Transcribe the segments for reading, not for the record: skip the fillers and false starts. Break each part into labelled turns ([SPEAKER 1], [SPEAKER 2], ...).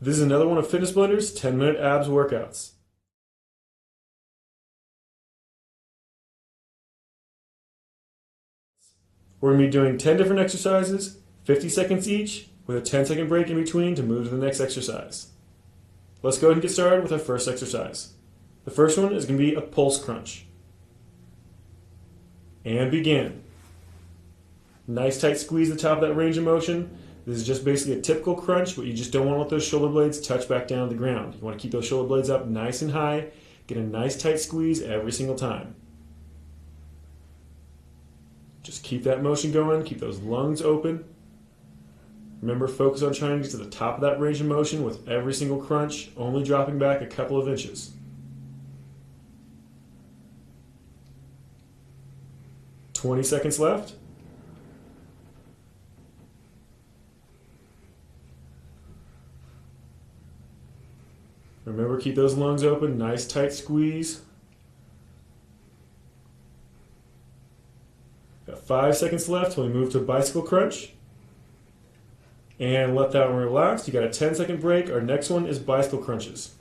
[SPEAKER 1] This is another one of Fitness Blender's 10-minute abs workouts. We're going to be doing 10 different exercises, 50 seconds each, with a 10-second break in between to move to the next exercise. Let's go ahead and get started with our first exercise. The first one is going to be a pulse crunch. And begin. Nice tight squeeze at the top of that range of motion. This is just basically a typical crunch, but you just don't want to let those shoulder blades touch back down to the ground. You want to keep those shoulder blades up nice and high, get a nice tight squeeze every single time. Just keep that motion going, keep those lungs open. Remember, focus on trying to get to the top of that range of motion with every single crunch, only dropping back a couple of inches. 20 seconds left. Remember, keep those lungs open, nice tight squeeze. Got 5 seconds left till we move to a bicycle crunch. And let that one relax. You got a 10-second break. Our next one is bicycle crunches.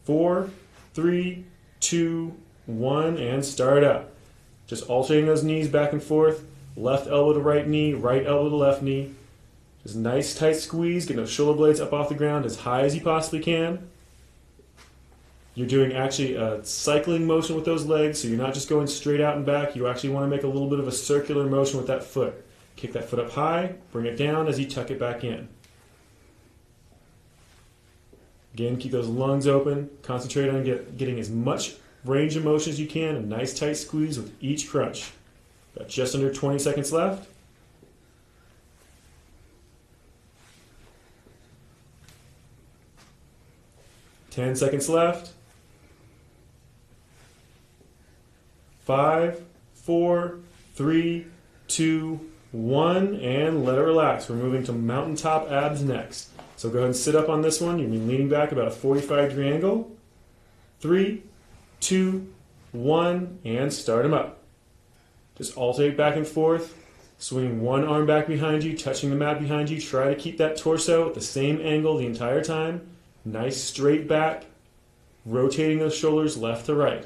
[SPEAKER 1] 4, 3, 2, 1, and start up. Just alternating those knees back and forth. Left elbow to right knee, right elbow to left knee. Just nice tight squeeze, get those shoulder blades up off the ground as high as you possibly can. You're doing actually a cycling motion with those legs, so you're not just going straight out and back. You actually want to make a little bit of a circular motion with that foot. Kick that foot up high, bring it down as you tuck it back in. Again, keep those lungs open. Concentrate on getting as much range of motion as you can, a nice tight squeeze with each crunch. Got just under 20 seconds left. Ten seconds left. 5, 4, 3, 2, 1, and let it relax. We're moving to mountaintop abs next. So go ahead and sit up on this one. You're going to be leaning back about a 45-degree angle. 3, 2, 1, and start them up. Just alternate back and forth, swinging one arm back behind you, touching the mat behind you. Try to keep that torso at the same angle the entire time. Nice straight back, rotating those shoulders left to right.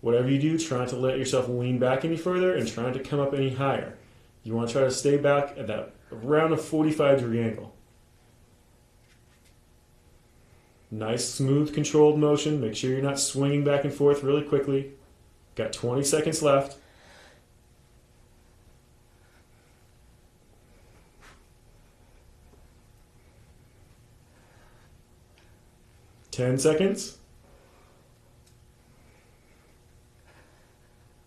[SPEAKER 1] Whatever you do, try not to let yourself lean back any further and try not to come up any higher. You want to try to stay back at that around a 45-degree angle. Nice, smooth, controlled motion. Make sure you're not swinging back and forth really quickly. Got 20 seconds left. Ten seconds.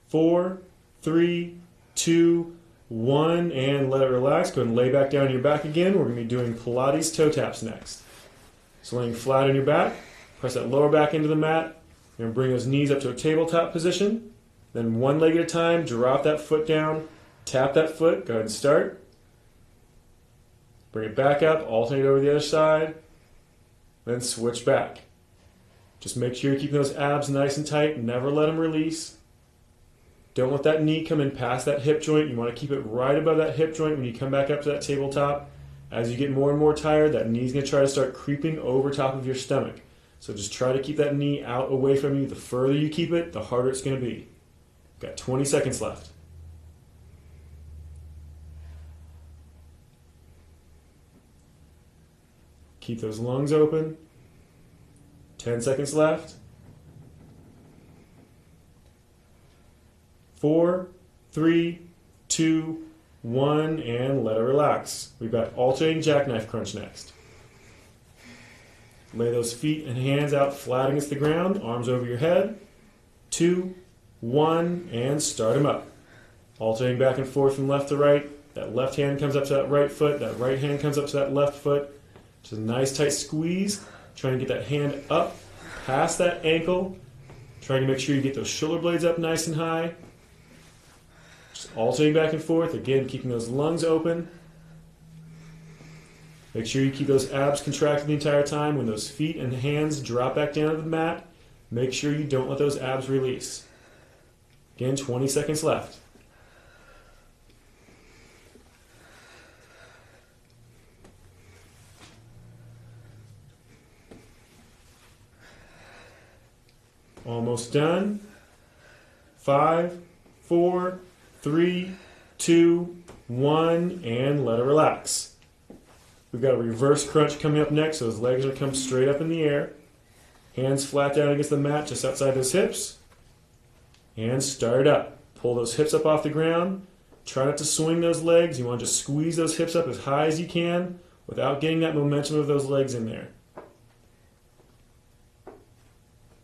[SPEAKER 1] 4, 3, 2, 1, and let it relax. Go ahead and lay back down on your back again. We're going to be doing Pilates toe taps next. So laying flat on your back, press that lower back into the mat. You're going to bring those knees up to a tabletop position. Then one leg at a time, drop that foot down, tap that foot. Go ahead and start. Bring it back up, alternate over the other side. Then switch back. Just make sure you're keeping those abs nice and tight. Never let them release. Don't let that knee come in past that hip joint. You want to keep it right above that hip joint when you come back up to that tabletop. As you get more and more tired, that knee's going to try to start creeping over top of your stomach. So just try to keep that knee out away from you. The further you keep it, the harder it's going to be. Got 20 seconds left. Keep those lungs open. 10 seconds left. 4, 3, 2, 1, and let it relax. We've got alternating jackknife crunch next. Lay those feet and hands out flat against the ground, arms over your head. 2, 1, and start them up. Alternating back and forth from left to right. That left hand comes up to that right foot. That right hand comes up to that left foot. Just a nice tight squeeze. Trying to get that hand up past that ankle. Trying to make sure you get those shoulder blades up nice and high. Just alternating back and forth. Again, keeping those lungs open. Make sure you keep those abs contracted the entire time. When those feet and hands drop back down to the mat, make sure you don't let those abs release. Again, 20 seconds left. Almost done. 5, 4, 3, 2, 1, and let it relax. We've got a reverse crunch coming up next, so those legs are come straight up in the air. Hands flat down against the mat just outside those hips. And start up. Pull those hips up off the ground. Try not to swing those legs. You want to just squeeze those hips up as high as you can without getting that momentum of those legs in there.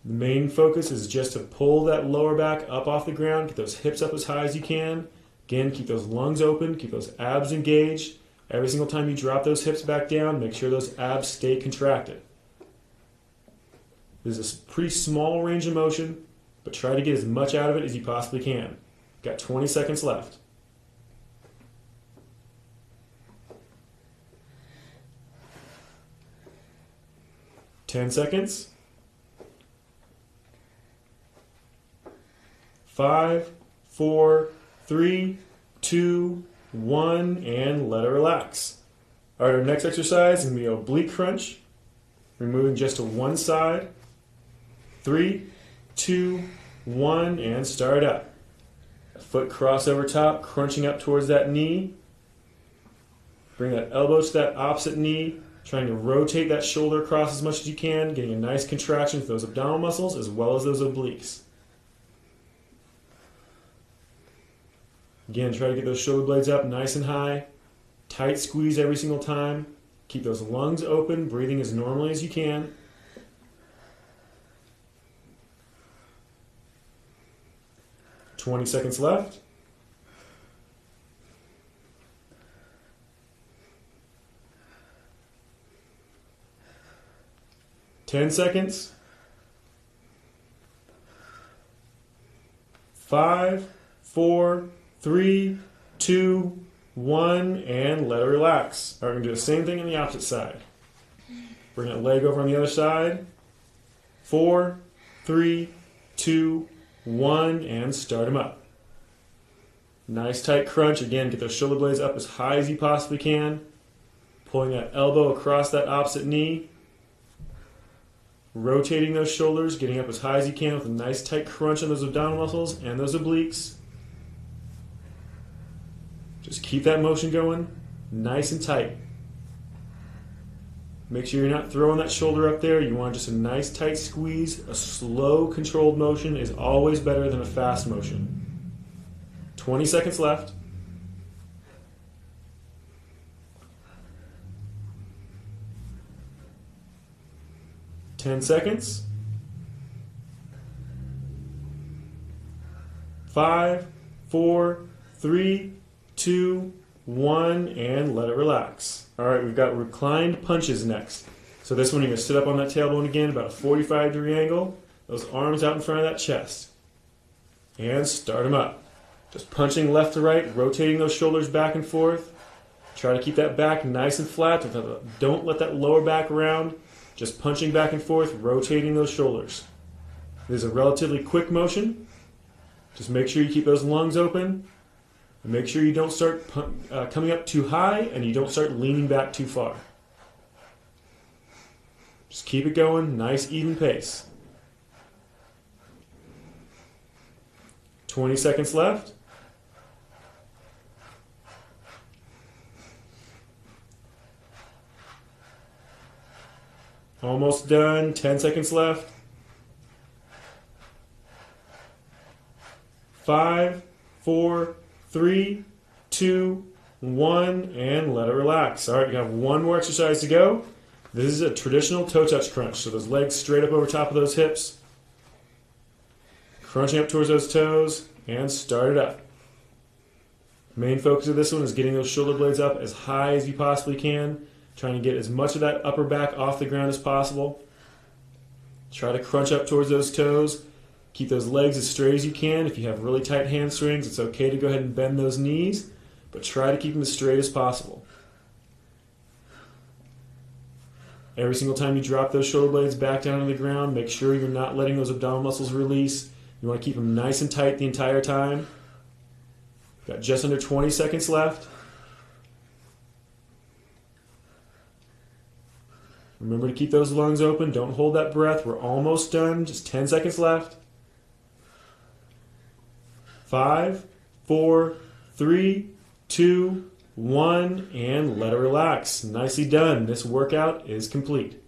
[SPEAKER 1] The main focus is just to pull that lower back up off the ground, get those hips up as high as you can. Again, keep those lungs open, keep those abs engaged. Every single time you drop those hips back down, make sure those abs stay contracted. This is a pretty small range of motion, but try to get as much out of it as you possibly can. Got 20 seconds left. Ten seconds. 5, 4, 3, 2, 1, and let it relax. All right, our next exercise is going to be oblique crunch. We're moving just to one side. 3, 2, 1, and start up. Foot cross over top, crunching up towards that knee. Bring that elbow to that opposite knee, trying to rotate that shoulder across as much as you can, getting a nice contraction with those abdominal muscles as well as those obliques. Again, try to get those shoulder blades up nice and high. Tight squeeze every single time. Keep those lungs open, breathing as normally as you can. "20 seconds left. "10 seconds. 5, 4, 3, 2, 1, and let it relax. All right, we're going to do the same thing on the opposite side. Bring that leg over on the other side. 4, 3, 2, 1, and start them up. Nice tight crunch. Again, get those shoulder blades up as high as you possibly can. Pulling that elbow across that opposite knee. Rotating those shoulders, getting up as high as you can with a nice tight crunch on those abdominal muscles and those obliques. Just keep that motion going, nice and tight. Make sure you're not throwing that shoulder up there. You want just a nice tight squeeze. A slow, controlled motion is always better than a fast motion. 20 seconds left. "10 seconds. 5, 4, 3, 2, 1, and let it relax. All right, we've got reclined punches next. So this one, you're going to sit up on that tailbone again, about a 45-degree angle. Those arms out in front of that chest. And start them up. Just punching left to right, rotating those shoulders back and forth. Try to keep that back nice and flat. Don't let that lower back round. Just punching back and forth, rotating those shoulders. This is a relatively quick motion. Just make sure you keep those lungs open. And make sure you don't start coming up too high and you don't start leaning back too far. Just keep it going, nice even pace. 20 seconds left. Almost done, 10 seconds left. 5, 4, 3, 2, 1, and let it relax. All right, you have one more exercise to go. This is a traditional toe touch crunch. So those legs straight up over top of those hips. Crunching up towards those toes, and start it up. Main focus of this one is getting those shoulder blades up as high as you possibly can. Trying to get as much of that upper back off the ground as possible. Try to crunch up towards those toes. Keep those legs as straight as you can. If you have really tight hamstrings, it's okay to go ahead and bend those knees, but try to keep them as straight as possible. Every single time you drop those shoulder blades back down on the ground, make sure you're not letting those abdominal muscles release. You want to keep them nice and tight the entire time. Got just under 20 seconds left. Remember to keep those lungs open. Don't hold that breath. We're almost done. Just 10 seconds left. 5, 4, 3, 2, 1, and let it relax. Nicely done. This workout is complete.